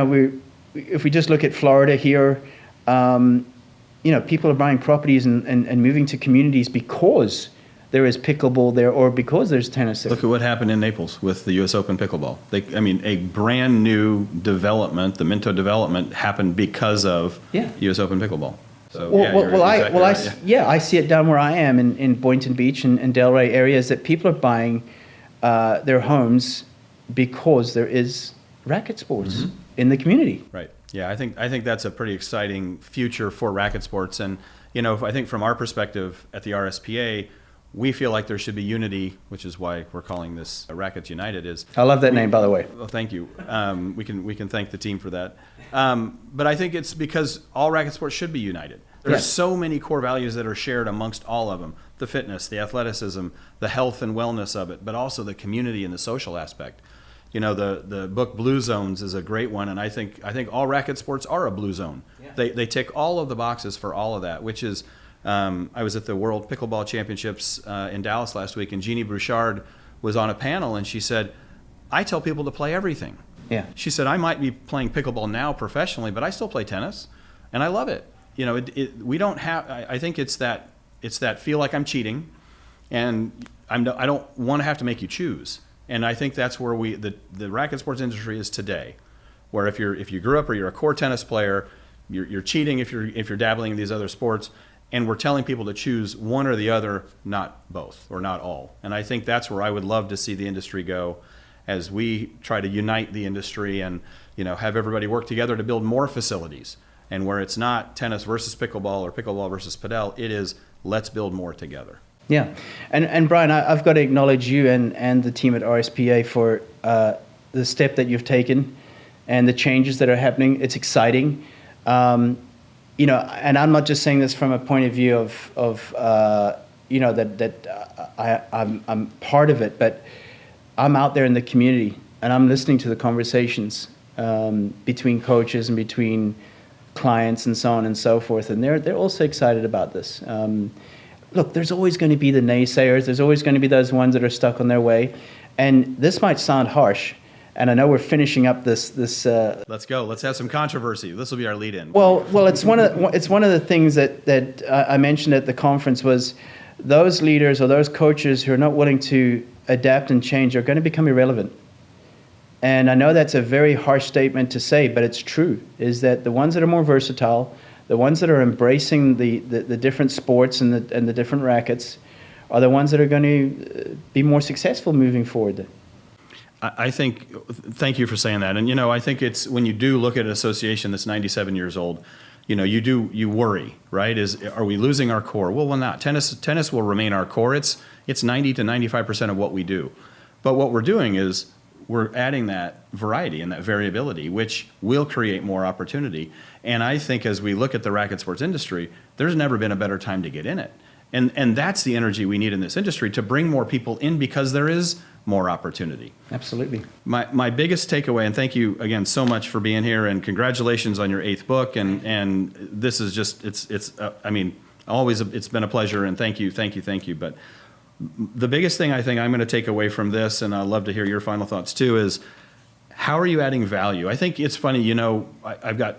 just look at Florida here, people are buying properties and moving to communities because there is pickleball there or because there's tennis there. Look at what happened in Naples with the U.S. Open pickleball. A brand new development, the Minto development, happened because of U.S. Open pickleball. So, I see it down where I am in Boynton Beach and Delray areas that people are buying their homes because there is racket sports in the community. Right. Yeah, I think that's a pretty exciting future for racket sports. And, I think from our perspective at the RSPA, we feel like there should be unity, which is why we're calling this Racquets United. I love that name, by the way. Well, thank you. We can thank the team for that. But I think it's because all racket sports should be united. There's so many core values that are shared amongst all of them: the fitness, the athleticism, the health and wellness of it, but also the community and the social aspect. The book Blue Zones is a great one, and I think all racket sports are a blue zone. Yeah. They tick all of the boxes for all of that, which is. I was at the World Pickleball Championships in Dallas last week, and Jeannie Bouchard was on a panel, and she said, I tell people to play everything. Yeah. She said, I might be playing pickleball now professionally, but I still play tennis, and I love it. We don't have, I think it's that feel like I'm cheating, and I don't want to have to make you choose. And I think that's where the racket sports industry is today, where if you grew up or you're a core tennis player, you're cheating if you're dabbling in these other sports. And we're telling people to choose one or the other, not both or not all. And I think that's where I would love to see the industry go as we try to unite the industry and have everybody work together to build more facilities. And where it's not tennis versus pickleball or pickleball versus padel, it is let's build more together. Yeah. And Brian, I've got to acknowledge you and the team at RSPA for the step that you've taken and the changes that are happening. It's exciting. And I'm not just saying this from a point of view of I'm part of it, but I'm out there in the community and I'm listening to the conversations between coaches and between clients and so on and so forth, and they're also excited about this. Look, there's always going to be the naysayers. There's always going to be those ones that are stuck on their way, and this might sound harsh. And I know we're finishing up this. Let's go. Let's have some controversy. This will be our lead-in. Well, it's one of the things that I mentioned at the conference was those leaders or those coaches who are not willing to adapt and change are going to become irrelevant. And I know that's a very harsh statement to say, but it's true. Is that the ones that are more versatile, the ones that are embracing the different sports and the different rackets, are the ones that are going to be more successful moving forward. I think, thank you for saying that. And, I think it's when you do look at an association that's 97 years old, you worry, right? Are we losing our core? Well, we're not. Tennis will remain our core. It's 90 to 95% of what we do. But what we're doing is we're adding that variety and that variability, which will create more opportunity. And I think as we look at the racket sports industry, there's never been a better time to get in it. And that's the energy we need in this industry to bring more people in because there is more opportunity. Absolutely. My biggest takeaway, and thank you again so much for being here, and congratulations on your 8th book. And this is just, it's been a pleasure, and thank you. But the biggest thing I think I'm going to take away from this, and I'd love to hear your final thoughts too, is how are you adding value? I think it's funny, I've got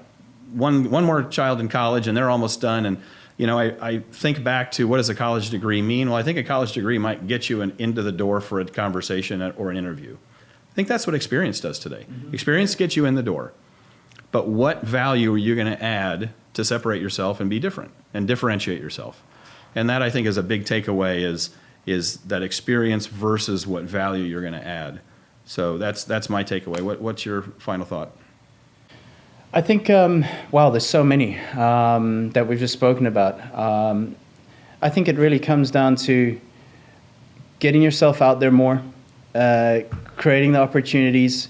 one more child in college, and they're almost done, and I think back to what does a college degree mean? Well, I think a college degree might get you into the door for a conversation or an interview. I think that's what experience does today. Mm-hmm. Experience gets you in the door. But what value are you going to add to separate yourself and be different and differentiate yourself? And that, I think, is a big takeaway is that experience versus what value you're going to add. So that's my takeaway. What's your final thought? I think, there's so many that we've just spoken about. I think it really comes down to getting yourself out there more, creating the opportunities,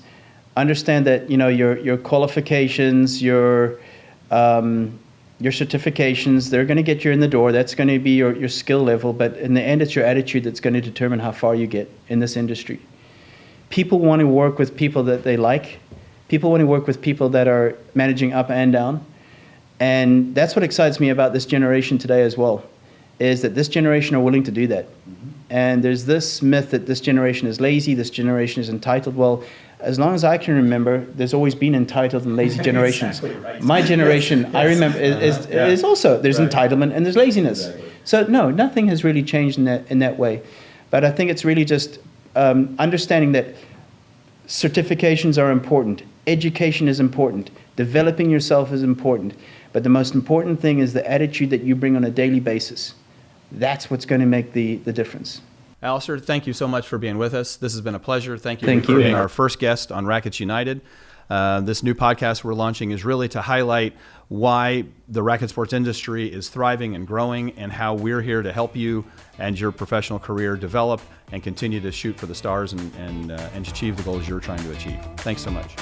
understand that, your qualifications, your certifications, they're going to get you in the door. That's going to be your skill level. But in the end, it's your attitude that's going to determine how far you get in this industry. People want to work with people that they like. People want to work with people that are managing up and down. And that's what excites me about this generation today as well, is that this generation are willing to do that. Mm-hmm. And there's this myth that this generation is lazy, this generation is entitled. Well, as long as I can remember, there's always been entitled and lazy generations. Exactly right. My generation, yes. I remember, is also, there's right. Entitlement and there's laziness. Exactly. So no, nothing has really changed in that way. But I think it's really just understanding that certifications are important. Education is important. Developing yourself is important. But the most important thing is the attitude that you bring on a daily basis. That's what's going to make the difference. Allistair, thank you so much for being with us. This has been a pleasure. Thank you for being our first guest on Racquets United. This new podcast we're launching is really to highlight why the racket sports industry is thriving and growing, and how we're here to help you and your professional career develop and continue to shoot for the stars and achieve the goals you're trying to achieve. Thanks so much.